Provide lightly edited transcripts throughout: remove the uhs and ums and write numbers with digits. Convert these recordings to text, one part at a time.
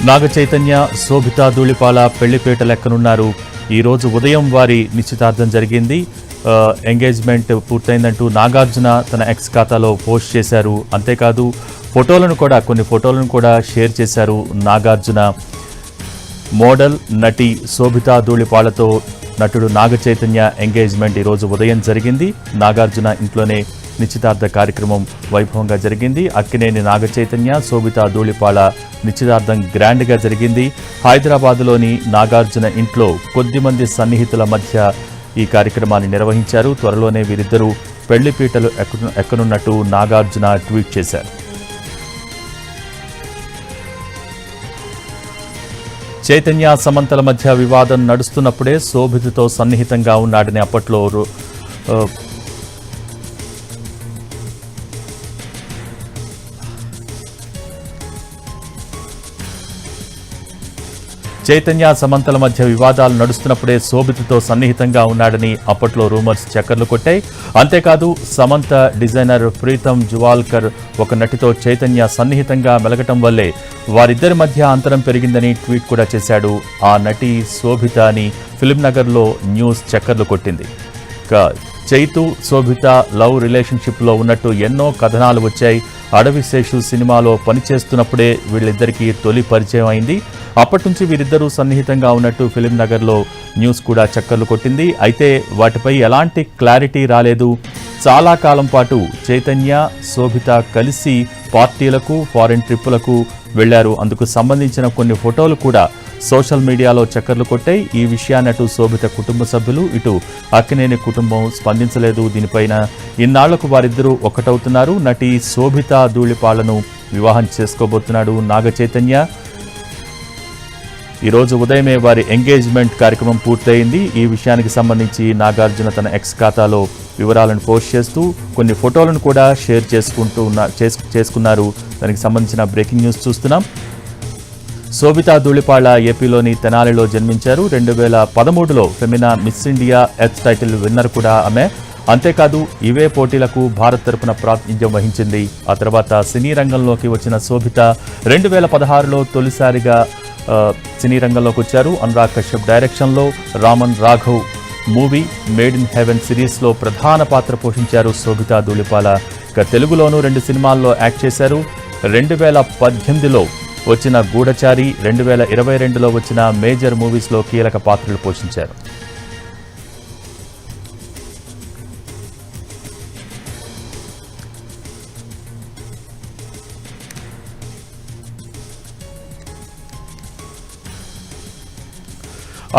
నాగ చైతన్య, శోభిత ధూళిపాల పెళ్లిపేట లెక్కనున్నారు. ఈరోజు ఉదయం వారి నిశ్చితార్థం జరిగింది. ఎంగేజ్మెంట్ పూర్తయిందంటూ నాగార్జున తన ఎక్స్ ఖాతాలో పోస్ట్ చేశారు. అంతేకాదు కొన్ని ఫోటోలను కూడా షేర్ చేశారు. నాగార్జున మోడల్ నటి శోభిత ధూళిపాలతో నటుడు నాగ చైతన్య ఎంగేజ్మెంట్ ఈరోజు ఉదయం జరిగింది. నాగార్జున ఇంట్లోనే నిశ్చితార్థ కార్యక్రమం వైభవంగా జరిగింది. అక్కినేని నాగ చైతన్య, శోభిత ధూళిపాల నిశ్చితార్థం గ్రాండ్గా జరిగింది. హైదరాబాద్లోని నాగార్జున ఇంట్లో కొద్దిమంది సన్నిహితుల మధ్య ఈ కార్యక్రమాన్ని నిర్వహించారు. త్వరలోనే వీరిద్దరూ పెళ్లిపీటలు ఎక్కనున్నట్టు నాగార్జున ట్వీట్ చేశారు. చైతన్య సమంతల మధ్య వివాదం నడుస్తున్నప్పుడే శోభితతో సన్నిహితంగా ఉన్నాడని అప్పట్లో చైతన్య సమంతల మధ్య వివాదాలు నడుస్తున్నప్పుడే శోభితతో సన్నిహితంగా ఉన్నాడని అప్పట్లో రూమర్స్ చక్కర్లు కొట్టాయి. అంతేకాదు సమంత డిజైనర్ ప్రీతం జువాల్కర్ ఒక నటితో చైతన్య సన్నిహితంగా మెలగటం వల్లే వారిద్దరి మధ్య అంతరం పెరిగిందని ట్వీట్ కూడా చేశాడు. ఆ నటి శోభిత అని ఫిల్మ్నగర్లో న్యూస్ చక్కర్లు కొట్టింది. చైతు శోభిత లవ్ రిలేషన్షిప్లో ఉన్నట్టు ఎన్నో కథనాలు వచ్చాయి. అడవిశేషు సినిమాలో పనిచేస్తున్నప్పుడే వీళ్ళిద్దరికీ తొలి పరిచయం అయింది. అప్పటి నుంచి వీరిద్దరూ సన్నిహితంగా ఉన్నట్టు ఫిల్మ్నగర్లో న్యూస్ కూడా చక్కర్లు కొట్టింది. అయితే వాటిపై ఎలాంటి క్లారిటీ రాలేదు. చాలా కాలం పాటు చైతన్య శోభిత కలిసి పార్టీలకు ఫారెన్ ట్రిప్పులకు వెళ్లారు. అందుకు సంబంధించిన కొన్ని ఫోటోలు కూడా సోషల్ మీడియాలో చక్కర్లు కొట్టాయి. ఈ విషయాన్ని అటు శోభిత కుటుంబ సభ్యులు, ఇటు అక్కినేని కుటుంబం స్పందించలేదు. దీనిపైన ఇన్నాళ్లకు వారిద్దరూ ఒక్కటవుతున్నారు. నటి శోభిత ధూళిపాలను వివాహం చేసుకోబోతున్నాడు నాగ చైతన్య. ఈరోజు ఉదయమే వారి ఎంగేజ్మెంట్ కార్యక్రమం పూర్తయింది. ఈ విషయానికి సంబంధించి నాగార్జున తన ఎక్స్ ఖాతాలో వివరాలను పోస్ట్ చేస్తూ కొన్ని ఫోటోలను కూడా షేర్ చేసుకున్నారు. దానికి సంబంధించిన బ్రేకింగ్ న్యూస్ చూస్తున్నాం. శోభిత ధూళిపాల ఏపీలోని తెనాలిలో జన్మించారు. 2013లో Femina Miss India Earth title winner కూడా ఆమె. అంతేకాదు ఇవే పోటీలకు భారత్ తరపున ప్రాతినిధ్యం వహించింది. ఆ తర్వాత సినీ రంగంలోకి వచ్చిన శోభిత 2016లో తొలిసారిగా సినీ రంగంలోకి వచ్చారు. అనురాగ్ కశ్యప్ డైరెక్షన్లో Raman Raghav movie made in heaven సిరీస్లో ప్రధాన పాత్ర పోషించారు శోభిత ధూళిపాల. ఇక తెలుగులోనూ 2 సినిమాల్లో యాక్ట్ చేశారు. 2018లో వచ్చిన గూఢచారి, 2022లో వచ్చిన మేజర్ మూవీస్లో కీలక పాత్రలు పోషించారు.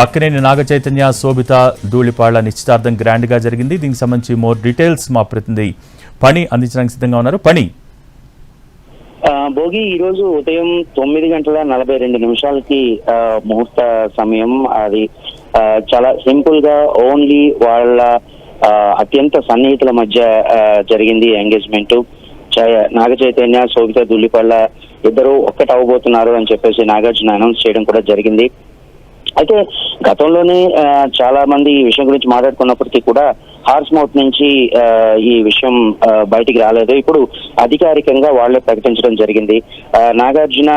అక్కినేని నాగ చైతన్య, శోభిత ధూళిపాళ్ల నిశ్చితార్థం గ్రాండ్గా జరిగింది. దీనికి సంబంధించి మోర్ డీటెయిల్స్ మా ప్రతినిధి పని అందించడానికి సిద్ధంగా ఉన్నారు. పని భోగి ఈరోజు ఉదయం 9:42 ముహూర్త సమయం. అది చాలా సింపుల్ గా ఓన్లీ వాళ్ళ అత్యంత సన్నిహితుల మధ్య జరిగింది ఎంగేజ్మెంట్. నాగ చైతన్య, శోభిత ధూళిపాళ్ల ఇద్దరు ఒక్కటవబోతున్నారు అని చెప్పేసి నాగార్జున అనౌన్స్ చేయడం కూడా జరిగింది. అయితే గతంలోనే చాలా మంది ఈ విషయం గురించి మాట్లాడుకున్నప్పటికీ కూడా హార్స్ మౌత్ నుంచి ఈ విషయం బయటికి రాలేదు. ఇప్పుడు అధికారికంగా వాళ్లే ప్రకటించడం జరిగింది. Nagarjuna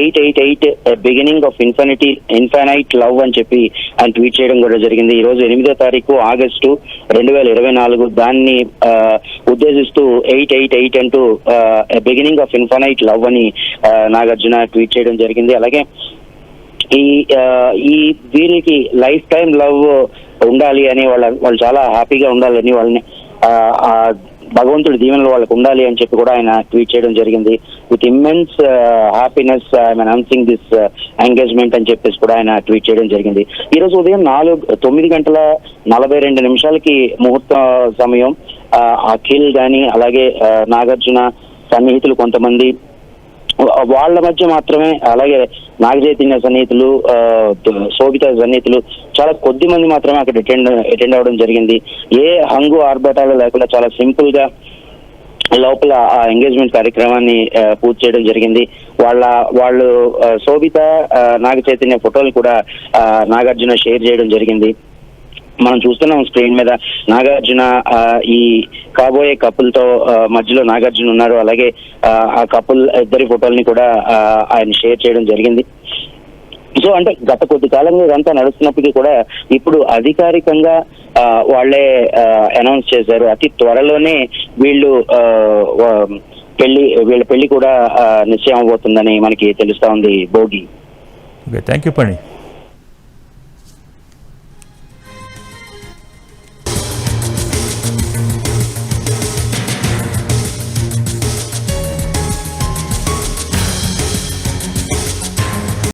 888 beginning of infinite love అని చెప్పి ఆయన ట్వీట్ చేయడం కూడా జరిగింది. ఈ రోజు 8వ తారీఖు ఆగస్టు 2024 దాన్ని ఉద్దేశిస్తూ 888 అంటూ బిగినింగ్ ఆఫ్ ఇన్ఫైనైట్ లవ్ అని నాగార్జున ట్వీట్ చేయడం జరిగింది. అలాగే ఈ వీరికి లైఫ్ టైం లవ్ ఉండాలి అని వాళ్ళు చాలా హ్యాపీగా ఉండాలని వాళ్ళని భగవంతుడి దీవెనలు వాళ్ళకు ఉండాలి అని చెప్పి కూడా ఆయన ట్వీట్ చేయడం జరిగింది. With immense happiness I'm announcing this engagement అని చెప్పేసి కూడా ఆయన ట్వీట్ చేయడం జరిగింది. ఈ రోజు ఉదయం 9:42 ముహూర్త సమయం. అఖిల్ గాని అలాగే నాగార్జున సన్నిహితులు కొంతమంది వాళ్ళ మధ్య మాత్రమే, అలాగే నాగ చైతన్య సన్నిహితులు, శోభిత సన్నిహితులు చాలా కొద్ది మంది మాత్రమే అక్కడ అటెండ్ అవ్వడం జరిగింది. ఏ హంగు ఆర్భటాలు లేకుండా చాలా సింపుల్ గా లోపల ఆ ఎంగేజ్మెంట్ కార్యక్రమాన్ని పూర్తి చేయడం జరిగింది. వాళ్ళు శోభిత, నాగ చైతన్య ఫోటోలు కూడా నాగార్జున షేర్ చేయడం జరిగింది. మనం చూస్తున్నాం స్క్రీన్ మీద నాగార్జున ఈ కాబోయే కపుల్ తో మధ్యలో నాగార్జున ఉన్నారు. అలాగే ఆ కపుల్ ఇద్దరి ఫోటోల్ని కూడా ఆయన షేర్ చేయడం జరిగింది. సో అంటే గత కొద్ది కాలంగా ఇదంతా నడుస్తున్నప్పటికీ కూడా ఇప్పుడు అధికారికంగా అనౌన్స్ చేశారు. అతి త్వరలోనే వీళ్ళ పెళ్లి కూడా నిశ్చయం అవబోతుందని మనకి తెలుస్తా ఉంది. భోగి. ఓకే, థ్యాంక్ యూ పండి.